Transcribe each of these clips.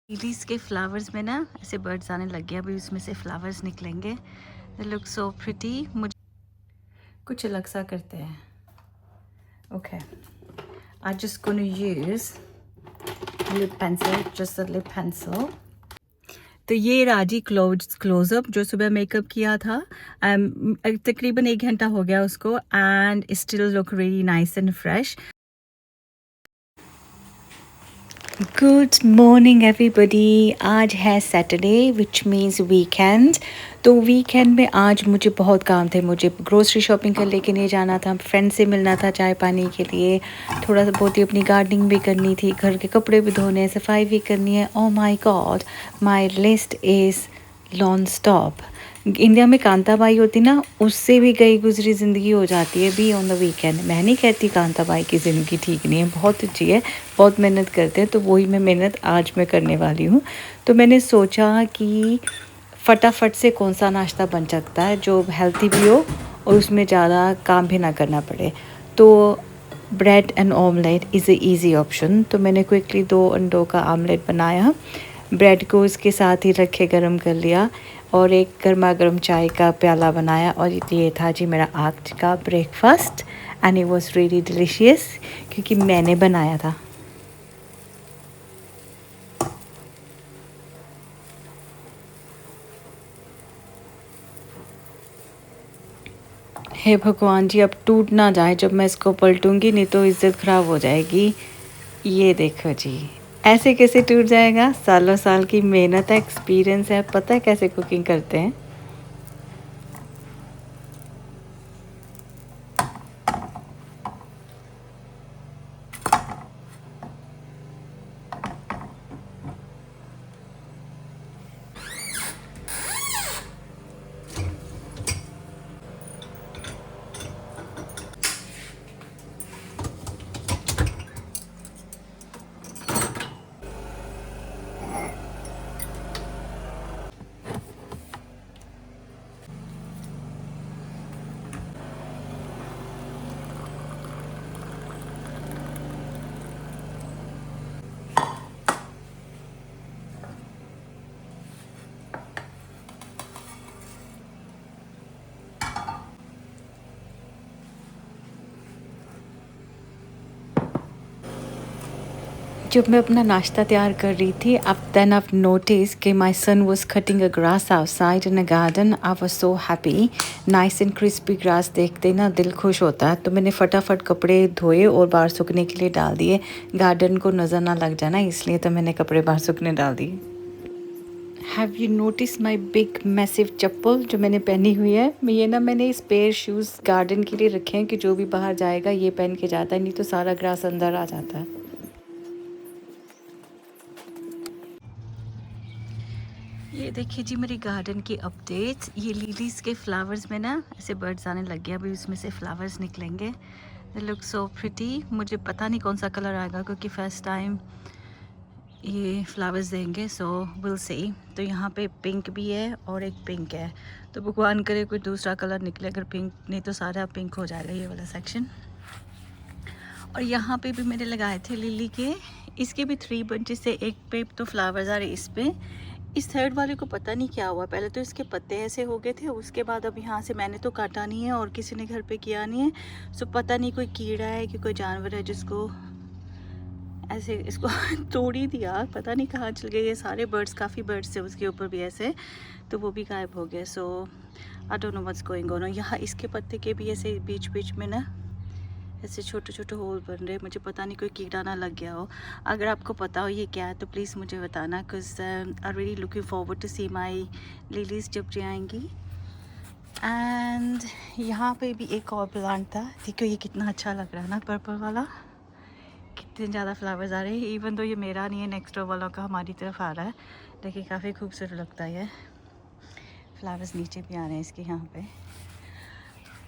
Lilies के flowers में ना ऐसे बर्ड्स आने लग गए, अभी उसमें से फ्लावर्स निकलेंगे। They look so pretty. मुझे कुछ अलग सा करते हैं। Okay, I just gonna use lip pencil, just a lip pencil. तो ये राजी क्लोजअप जो सुबह मेकअप किया था, तकरीबन 1 घंटा हो गया उसको, and still look really nice and fresh. Good morning everybody. आज है सैटरडे विच मीन्स वीकेंड। तो वीकेंड में आज मुझे बहुत काम थे। मुझे ग्रोसरी शॉपिंग कर लेके नहीं जाना था, फ्रेंड से मिलना था चाय पानी के लिए, थोड़ा सा बहुत ही अपनी गार्डनिंग भी करनी थी, घर के कपड़े भी धोने हैं, सफाई भी करनी है। Oh my God, my list is non stop. India में कांताबाई होती ना, उससे भी गई गुजरी ज़िंदगी हो जाती है बी ऑन द वीकेंड। मैं नहीं कहती कांताबाई की ज़िंदगी ठीक नहीं है, बहुत अच्छी है, बहुत मेहनत करते हैं। तो वही मैं मेहनत आज मैं करने वाली हूँ। तो मैंने सोचा कि फटाफट से कौन सा नाश्ता बन सकता है जो हेल्थी भी हो और उसमें ज़्यादा काम भी ना करना पड़े। तो bread and omelette is a easy option. तो मैंने क्विकली 2 अंडों का आमलेट बनाया, ब्रेड को उसके साथ ही रखे गरम कर लिया, और एक गर्मा गर्म चाय का प्याला बनाया। और ये था जी मेरा आज का breakfast, and it was really delicious क्योंकि मैंने बनाया था। हे भगवान जी, अब टूट ना जाए जब मैं इसको पलटूंगी, नहीं तो इज़्ज़त ख़राब हो जाएगी। ये देखो जी, ऐसे कैसे टूट जाएगा? सालों साल की मेहनत है, एक्सपीरियंस है, पता है कैसे कुकिंग करते हैं। जब मैं अपना नाश्ता तैयार कर रही थी, अब देन आई नोटिस कि my son was cutting a grass outside in a garden. I was so happy. Nice and crispy grass देखते ना दिल खुश होता है। तो मैंने फटाफट कपड़े धोए और बाहर सूखने के लिए डाल दिए, गार्डन को नज़र ना लग जाना, इसलिए तो मैंने कपड़े बाहर सूखने डाल दिए। Have you notice my big massive चप्पल जो मैंने पहनी हुई है? ये ना मैंने स्पेयर शूज़ गार्डन के लिए रखे हैं कि जो भी बाहर जाएगा ये पहन के जाता है, नहीं तो सारा ग्रास अंदर आ जाता है। ये देखिए जी मेरी गार्डन की अपडेट्स। ये लिलीज के फ्लावर्स में ना ऐसे बर्ड्स आने लग गए, अभी उसमें से फ्लावर्स निकलेंगे। They look so pretty. मुझे पता नहीं कौन सा कलर आएगा क्योंकि फर्स्ट टाइम ये फ्लावर्स देंगे, सो विल सी। तो यहाँ पे पिंक भी है और एक पिंक है, तो भगवान करे कोई दूसरा कलर निकले, अगर पिंक नहीं तो सारा पिंक हो जाएगा ये वाला सेक्शन। और यहाँ पे भी मैंने लगाए थे लिली के, इसके भी 3 बंचेस से, एक पे तो फ्लावर्स आ रहे, इस पे। इस थर्ड वाले को पता नहीं क्या हुआ, पहले तो इसके पत्ते ऐसे हो गए थे, उसके बाद अब यहाँ से मैंने तो काटा नहीं है और किसी ने घर पे किया नहीं है। सो पता नहीं कोई कीड़ा है कि कोई जानवर है जिसको ऐसे इसको तोड़ ही दिया, पता नहीं कहाँ चल गए। ये सारे बर्ड्स, काफ़ी बर्ड्स थे उसके ऊपर भी ऐसे, तो वो भी गायब हो गए। So I don't know what's going on. यहाँ इसके पत्ते के भी ऐसे बीच बीच में ना ऐसे छोटे छोटे होल बन रहे, मुझे पता नहीं कोई कीड़ा ना लग गया हो। अगर आपको पता हो ये क्या है तो प्लीज़ मुझे बताना, because I really looking forward to see my lilies जब आएंगी। एंड यहाँ पे भी एक और प्लांट था, देखो ये कितना अच्छा लग रहा है ना, पर्पल वाला। कितने ज़्यादा फ्लावर्स आ रहे हैं, इवन तो ये मेरा नहीं है, नेक्स्ट डोर वालों का हमारी तरफ आ रहा है, लेकिन काफ़ी खूबसूरत लगता है। फ्लावर्स नीचे भी आ रहे हैं इसके यहाँ पे।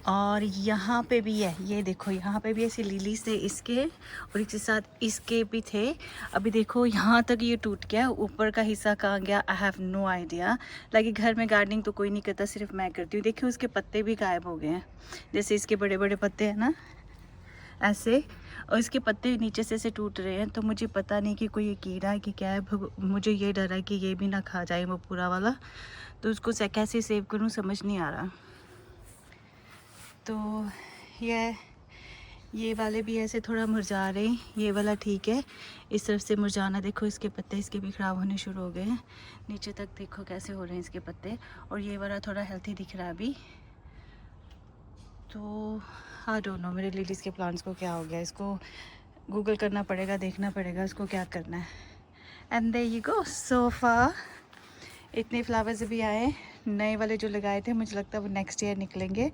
और यहाँ पे भी है, ये देखो यहाँ पे भी ऐसे लिली से इसके और इसके साथ इसके भी थे। अभी देखो यहाँ तक ये टूट गया, ऊपर का हिस्सा कहाँ गया I have no idea. Like घर में गार्डनिंग तो कोई नहीं करता, सिर्फ मैं करती हूँ। देखिए उसके पत्ते भी गायब हो गए हैं, जैसे इसके बड़े बड़े पत्ते हैं ना, ऐसे, और इसके पत्ते नीचे से टूट रहे हैं। तो मुझे पता नहीं कि कोई ये कीड़ा है कि क्या है, मुझे ये डर है कि ये भी ना खा जाए वो पूरा वाला। तो उसको कैसे सेव करूं समझ नहीं आ रहा। तो ये वाले भी ऐसे थोड़ा मुरझा रहे हैं, ये वाला ठीक है। इस तरफ से मुरझाना देखो, इसके पत्ते इसके भी ख़राब होने शुरू हो गए हैं। नीचे तक देखो कैसे हो रहे हैं इसके पत्ते, और ये वाला थोड़ा हेल्थी दिख रहा है अभी। तो आई डोंट नो मेरे लिलीज़ के प्लांट्स को क्या हो गया, इसको गूगल करना पड़ेगा, देखना पड़ेगा इसको क्या करना है। एंड देयर यू गो, सो फार इतने फ्लावर्स भी आए। नए वाले जो लगाए थे मुझे लगता है वो नेक्स्ट ईयर निकलेंगे,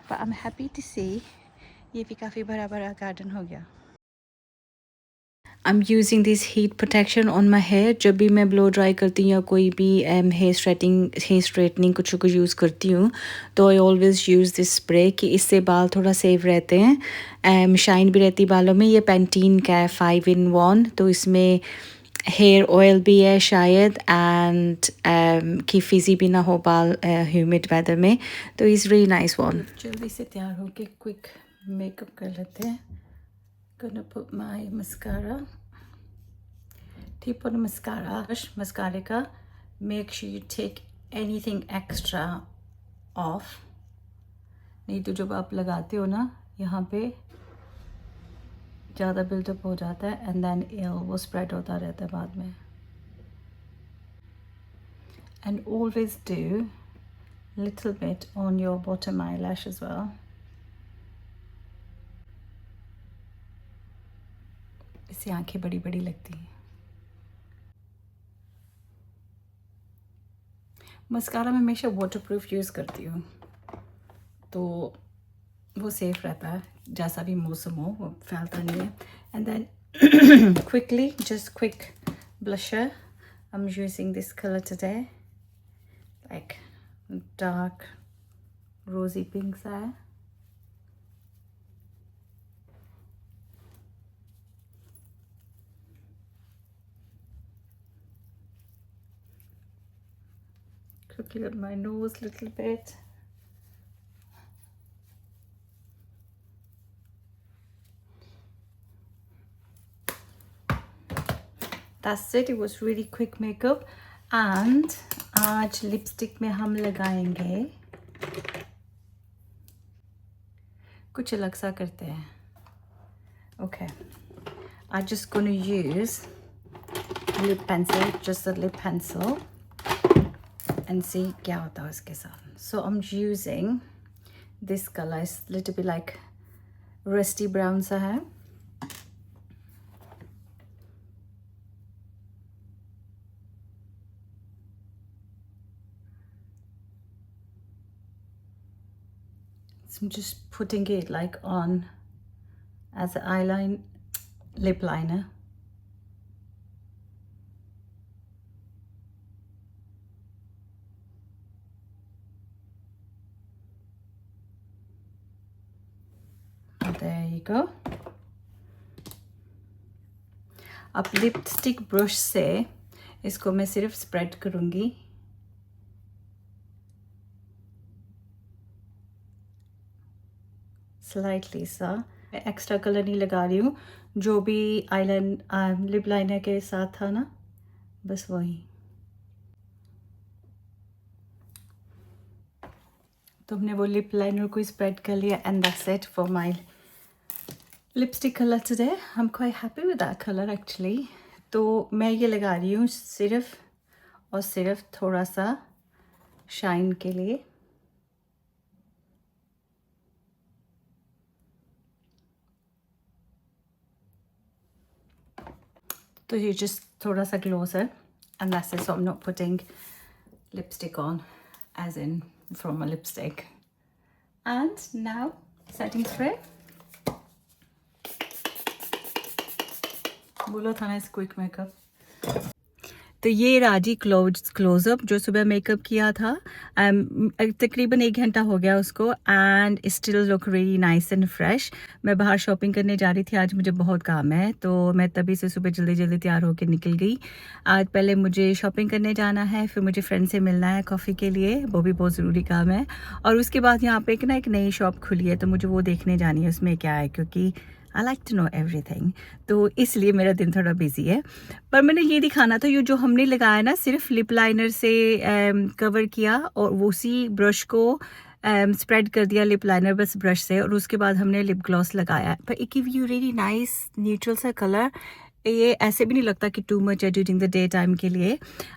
but I am happy to see ये भी काफ़ी बड़ा बड़ा गार्डन हो गया। I am using this heat protection on my hair. जब भी मैं ब्लो ड्राई करती हूँ या कोई भी हेयर स्ट्रेटनिंग कुछ यूज़ करती हूँ, तो I always use this spray कि इससे बाल थोड़ा सेफ रहते हैं, शाइन भी रहती बालों में। ये पेंटीन का है 5 in 1, तो इसमें हेयर ऑयल भी है शायद, एंड कि फिजी भी ना हो बाल ह्यूमिड वेदर में। तो इज़ रियली नाइस वन। जल्दी से तैयार होके क्विक मेकअप कर लेते हैं। Gonna put my mascara. Tip on the mascara. Mascara का make sure you take anything extra off. नहीं तो जब आप लगाते हो ना यहाँ पे ज़्यादा बिल्डअप हो जाता है, and then वो spread होता रहता है बाद में। And always do little bit on your bottom eyelash as well. इससे आंखें बड़ी बड़ी लगती हैं। मस्कारा मैं हमेशा वाटरप्रूफ यूज़ करती हूँ, तो वो सेफ रहता है, जैसा भी मौसम हो वो फैलता नहीं है। And then quickly just quick blusher. I am using this colour today, like dark rosy pink सा है। Quickly on my nose little bit. That's it. It was really quick makeup. And आज लिपस्टिक में हम लगाएंगे कुछ अलग सा करते हैं। Okay, I'm just going to use lip pencil, just a lip pencil, and see क्या होता है उसके साथ। So I'm using this color. It's a little bit like rusty brown सा है। So I'm just putting it like on as an eyeliner, lip liner. There you go. अब lipstick brush से इसको मैं सिर्फ स्प्रेड करूँगी। स्लाइटली सा, extra colour नहीं लगा रही हूँ, जो भी लिप लाइनर के साथ था ना, बस वही। तो हमने वो लिप लाइनर को स्प्रेड कर लिया, and that's it for my lipstick colour today. I am quite happy with that colour actually. तो मैं ये लगा रही हूँ सिर्फ और सिर्फ थोड़ा सा शाइन के लिए। तो ये जस्ट थोड़ा सा glosser, and that's it. So I am not putting lipstick on as in from a lipstick. And now setting spray. बोलो था ना इस क्विक मेकअप। तो ये राजी क्लोजअप जो सुबह मेकअप किया था, तकरीबन 1 घंटा हो गया उसको, and still look really nice and fresh. मैं बाहर शॉपिंग करने जा रही थी, आज मुझे बहुत काम है, तो मैं तभी से सुबह जल्दी जल्दी तैयार होकर निकल गई। आज पहले मुझे शॉपिंग करने जाना है, फिर मुझे फ्रेंड से मिलना है कॉफ़ी के लिए, वो भी बहुत ज़रूरी काम है। और उसके बाद यहाँ पे एक नई शॉप खुली है, तो मुझे वो देखने जानी है उसमें क्या है, क्योंकि I like to know everything, तो इसलिए मेरा दिन थोड़ा बिजी है। पर मैंने ये दिखाना था, ये जो हमने लगाया ना सिर्फ लिप लाइनर से कवर किया और उसी ब्रश को स्प्रेड कर दिया लिप लाइनर बस ब्रश से, और उसके बाद हमने लिप ग्लॉस लगाया। पर it give you really nice neutral सा कलर, ये ऐसे भी नहीं लगता कि टू मच है ड्यूरिंग द डे टाइम के लिए।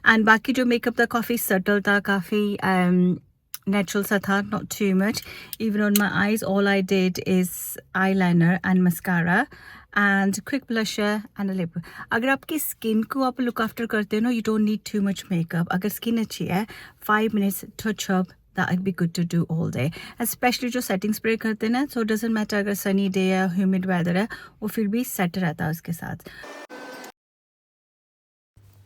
एंड बाकी जो मेकअप था काफ़ी सटल था, काफ़ी नेचुरल सा था, not too much. Even on my eyes all I did is eye liner and mascara and quick blusher and lip. अगर आपकी स्किन को आप लुक आफ्टर करते हो ना, you don't need too much makeup. अगर स्किन अच्छी है 5 minutes touch up that would be good to do all day, especially जो सेटिंग स्प्रे करते हैं ना, so doesn't matter अगर सनी डे है, ह्यूमिड वेदर है, वो फिर भी सेट रहता है उसके साथ।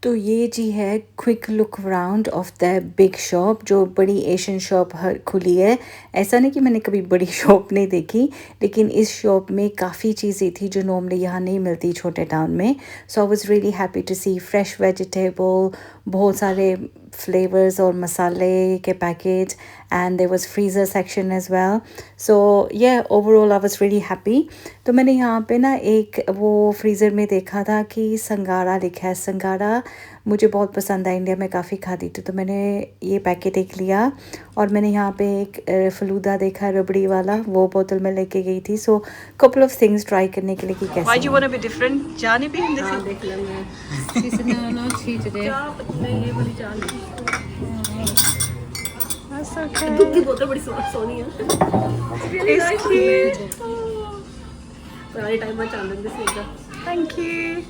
तो ये जी है quick look round of the big shop, जो बड़ी एशियन शॉप खुली है। ऐसा नहीं कि मैंने कभी बड़ी शॉप नहीं देखी, लेकिन इस शॉप में काफ़ी चीज़ें थी जो नॉर्मली यहाँ नहीं मिलती छोटे टाउन में। So I was really happy to see fresh vegetable, बहुत सारे फ्लेवर्स और मसाले के packet, and there was freezer section as well. So ये overall I was really happy. तो मैंने यहाँ पे ना एक वो फ्रीज़र में देखा था कि संगारा लिखा है। संगारा मुझे बहुत पसंद है, इंडिया में काफ़ी खाती थी, तो मैंने ये पैकेट एक लिया। और मैंने यहाँ पे एक फलूदा देखा रबड़ी वाला, वो बोतल में लेके गई थी। सो कपल ऑफ थिंग्स ट्राई करने के लिए कि कैसे। Why do you want to be different? जाने भी हम जैसे देख लें मैं She said no she today ये वाली चाल That's okay. दूध की बोतल बड़ी सोनी है It's cute. पुराने टाइम में चाल रही थी Thank you.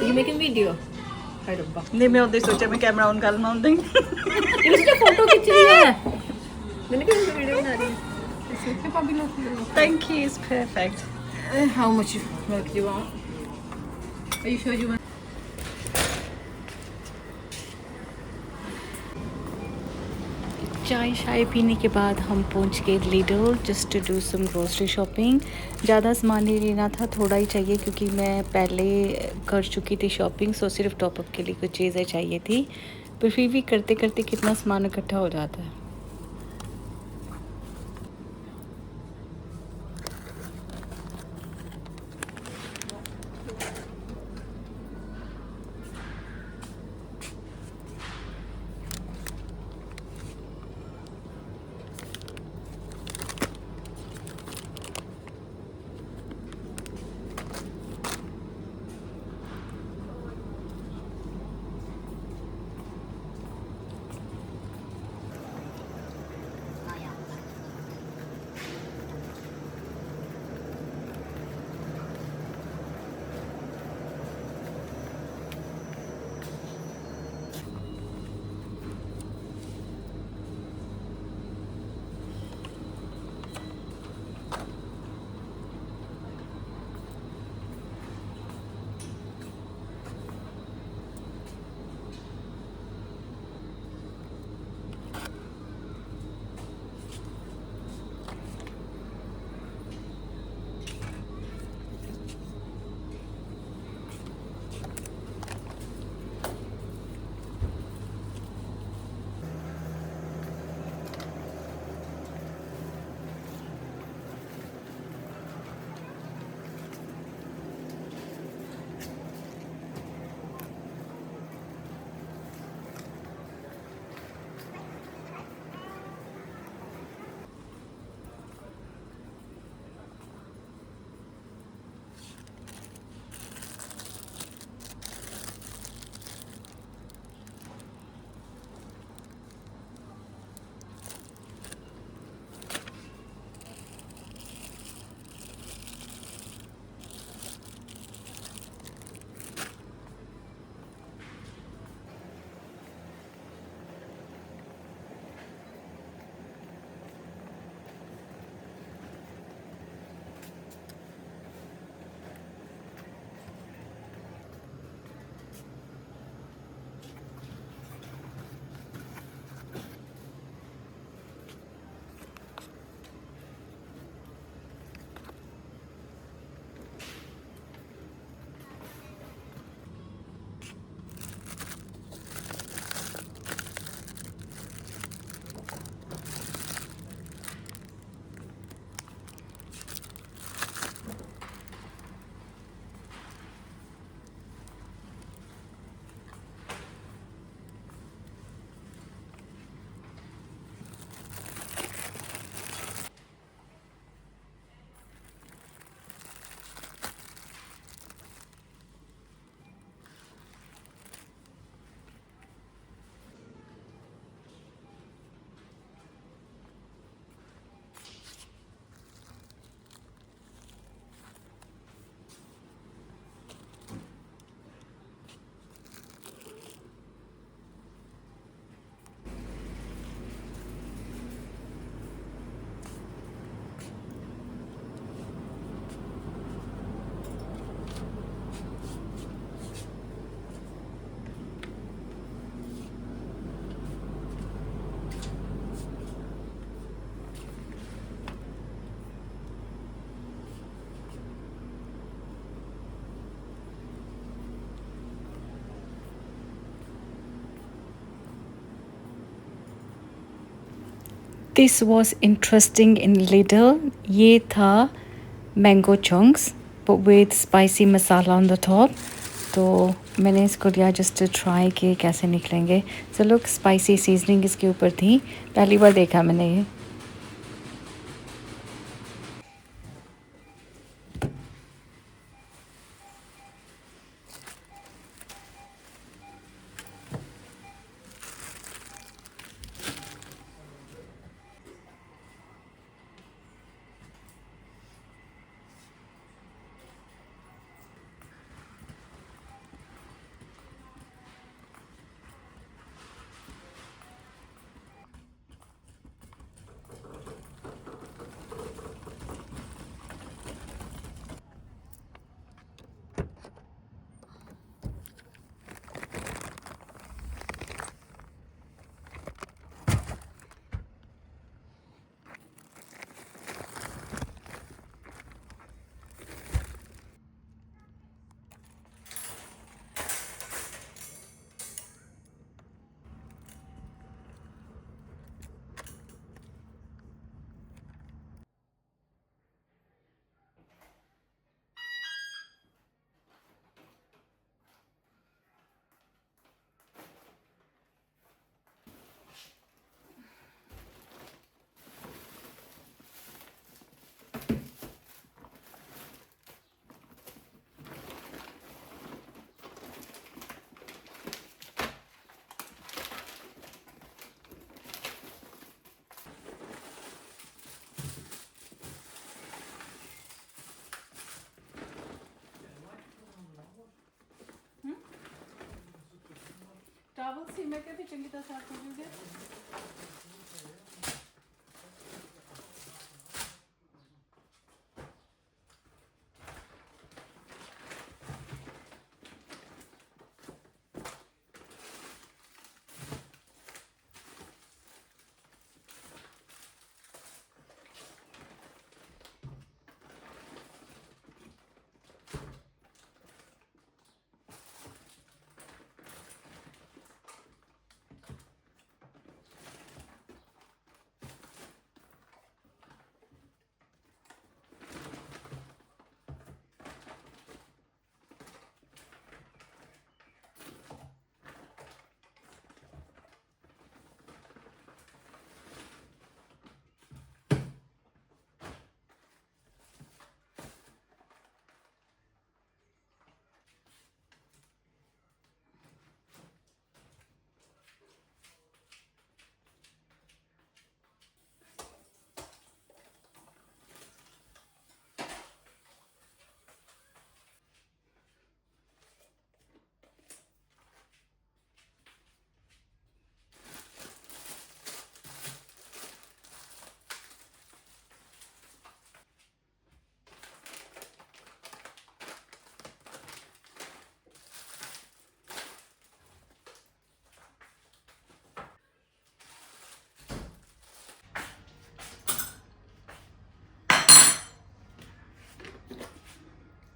you making video हाय रब्बा नहीं, मैं उधर सोचा मैं कैमरा ऑन कर लूँ उधर। ये मुझे फोटो खींच रही है मैंने कहा वीडियो बना रही है इसके पापी लोग Thank you. It's perfect. how much milk do you want are you sure you want चाय शाय पीने के बाद हम पहुंच गए Lidl just to do some grocery shopping. ज़्यादा सामान नहीं लेना था, थोड़ा ही चाहिए क्योंकि मैं पहले कर चुकी थी शॉपिंग, सो सिर्फ टॉपअप के लिए कुछ चीज़ें चाहिए थी। पर फिर भी करते करते कितना सामान इकट्ठा हो जाता है। This was interesting in Lidl. ये था mango chunks with spicy masala on the top. तो मैंने इसको लिया जस्ट टू ट्राई कि कैसे निकलेंगे. सो लुक, स्पाइसी सीजनिंग इसके ऊपर थी. पहली बार देखा मैंने ये. चावल सी मैं भी चंगी तरह साफ कर दूंगी.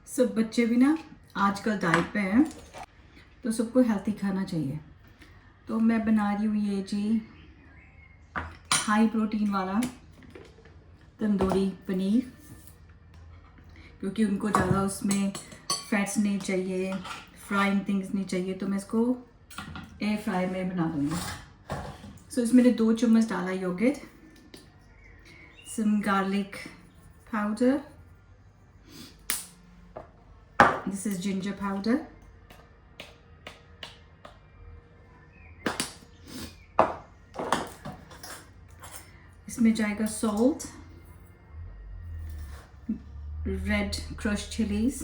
सब बच्चे भी ना आजकल डाइट पे हैं, तो सबको हेल्थी खाना चाहिए. तो मैं बना रही हूँ ये जी हाई प्रोटीन वाला तंदूरी पनीर, क्योंकि उनको ज़्यादा उसमें फैट्स नहीं चाहिए, फ्राइंग थिंग्स नहीं चाहिए, तो मैं इसको एयर फ्राई में बना दूँगी. सो इसमें मैंने 2 चम्मच डाला yogurt, some garlic powder, this is ginger powder, इसमें जाएगा salt, red crushed chilies,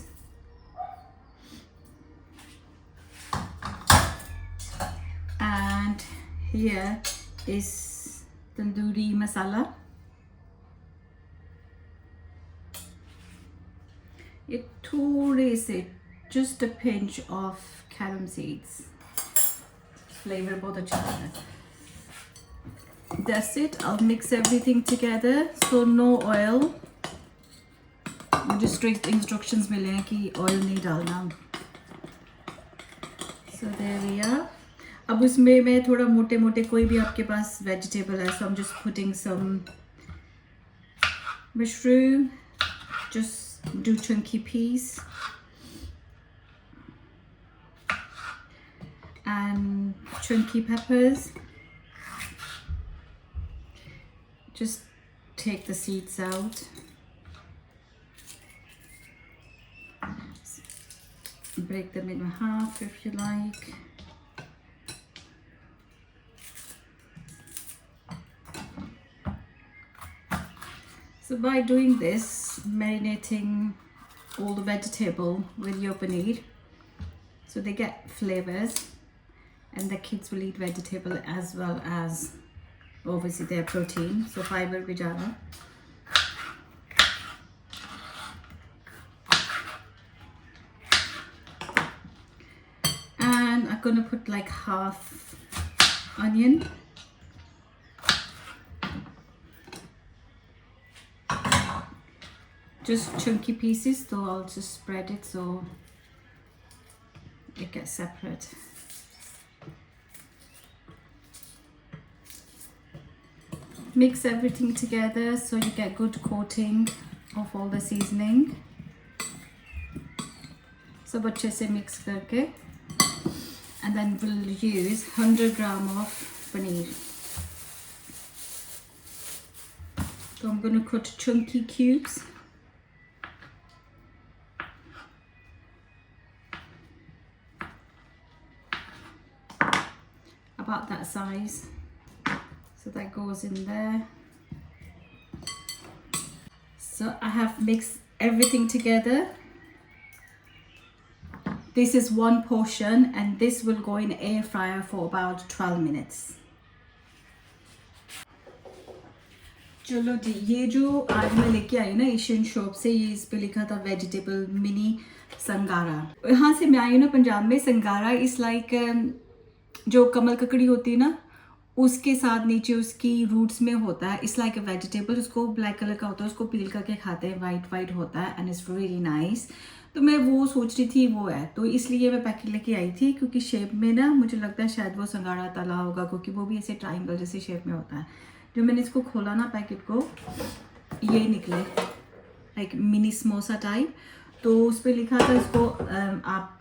and here is tandoori masala. ये थोड़े से just a pinch of carom seeds, flavor बहुत अच्छा आता है. That's it. I'll mix everything together. So no oil. मुझे strict instructions मिले हैं कि oil नहीं डालना. So there we are. अब उसमें मैं थोड़ा मोटे मोटे कोई भी आपके पास वेजिटेबल है, so I am just putting some mushroom, just do chunky peas and chunky peppers. Just take the seeds out. Break them in half if you like. So by doing this, marinating all the vegetable with your paneer, so they get flavors and the kids will eat vegetable as well as obviously their protein, so fiber bhi jada. And I'm gonna put like half onion. Just chunky pieces, so I'll just spread it so it gets separate. Mix everything together so you get good coating of all the seasoning. सब अच्छे से mix करके, and then we'll use 100 gram of paneer. So I'm going to cut chunky cubes. About that size, so that goes in there. So I have mixed everything together. This is one portion and this will go in air fryer for about 12 minutes. चलो जी, ये जो आज मैं लेके आई ना Asian shop से, ये इस पे लिखा था वेजिटेबल मिनी संगारा। यहाँ से मैं आई हूँ ना पंजाब में। संगारा इस लाइक जो कमल ककड़ी होती है ना, उसके साथ नीचे उसकी रूट्स में होता है। इट्स लाइक अ वेजिटेबल, उसको ब्लैक कलर का होता है, उसको पील करके खाते हैं, वाइट वाइट होता है एंड इट्स वेरी नाइस। तो मैं वो सोच रही थी वो है, तो इसलिए मैं पैकेट लेके आई थी, क्योंकि शेप में ना मुझे लगता है शायद वो संगाड़ा तला होगा, क्योंकि वो भी ऐसे ट्राइंगल जैसे शेप में होता है। जो मैंने इसको खोला ना पैकेट को, ये निकले लाइक मिनी समोसा टाइप। तो उस पर लिखा था इसको आप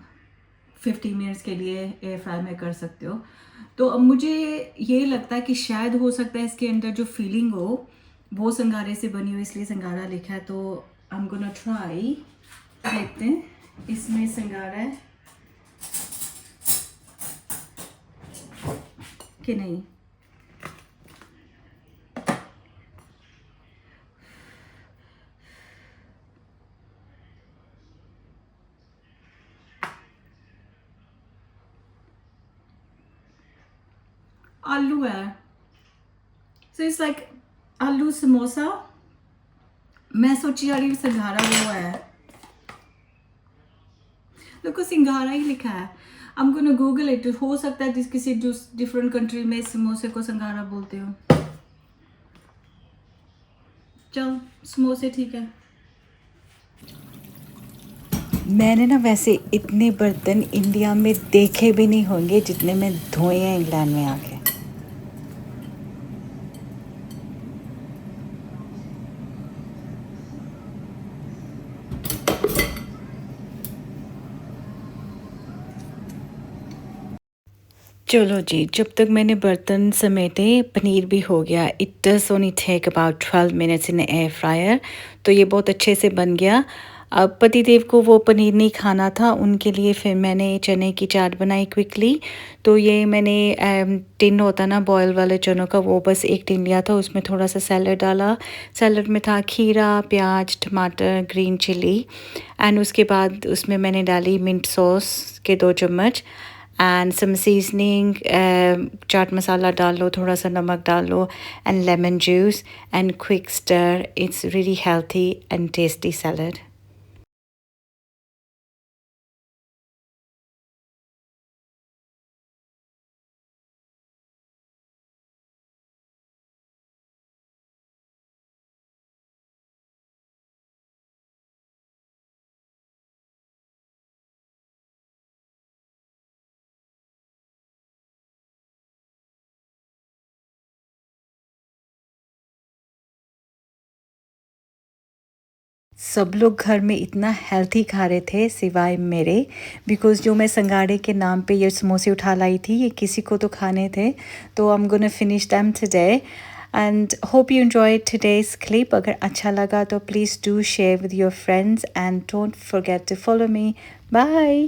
50 मिनट्स के लिए एयर फ्राई में कर सकते हो। तो अब मुझे ये लगता है कि शायद हो सकता है इसके अंदर जो फीलिंग हो वो संगारे से बनी हो, इसलिए संगारा लिखा है। तो आई एम गोना ट्राई, देखते हैं इसमें संगारा है कि नहीं। आलू है, सो इट्स लाइक आलू समोसा। मैं सोची जा रही हूँ सिंघारा वो है, देखो सिंघारा ही लिखा है। आई एम गोना गूगल इट, हो सकता है जिस किसी जो डिफरेंट कंट्री में समोसे को संगारा बोलते हो। चल समोसे ठीक है। मैंने ना वैसे इतने बर्तन इंडिया में देखे भी नहीं होंगे जितने मैं धोए हैं इंग्लैंड में आके। चलो जी, जब तक मैंने बर्तन समेटे पनीर भी हो गया। It does only take about 12 minutes in air fryer. तो ये बहुत अच्छे से बन गया। अब पतिदेव को वो पनीर नहीं खाना था, उनके लिए फिर मैंने चने की चाट बनाई क्विकली। तो ये मैंने टिन होता ना बॉयल वाले चनों का, वो बस एक टिन लिया था, उसमें थोड़ा सा सैलड डाला। सैलड में था खीरा, प्याज, टमाटर, ग्रीन चिली एंड उसके बाद उसमें मैंने डाली मिंट सॉस के 2 चम्मच and some seasoning, chaat masala डाल लो, थोड़ा सा नमक डाल लो and lemon juice and quick stir. It's really healthy and tasty salad. सब लोग घर में इतना हेल्थी खा रहे थे सिवाय मेरे, बिकॉज़ जो मैं संगाड़े के नाम पे ये समोसे उठा लाई थी ये किसी को तो खाने थे, तो I am gonna finish them today and hope you enjoyed today's clip. अगर अच्छा लगा तो please do share with your friends and don't forget to follow me. Bye.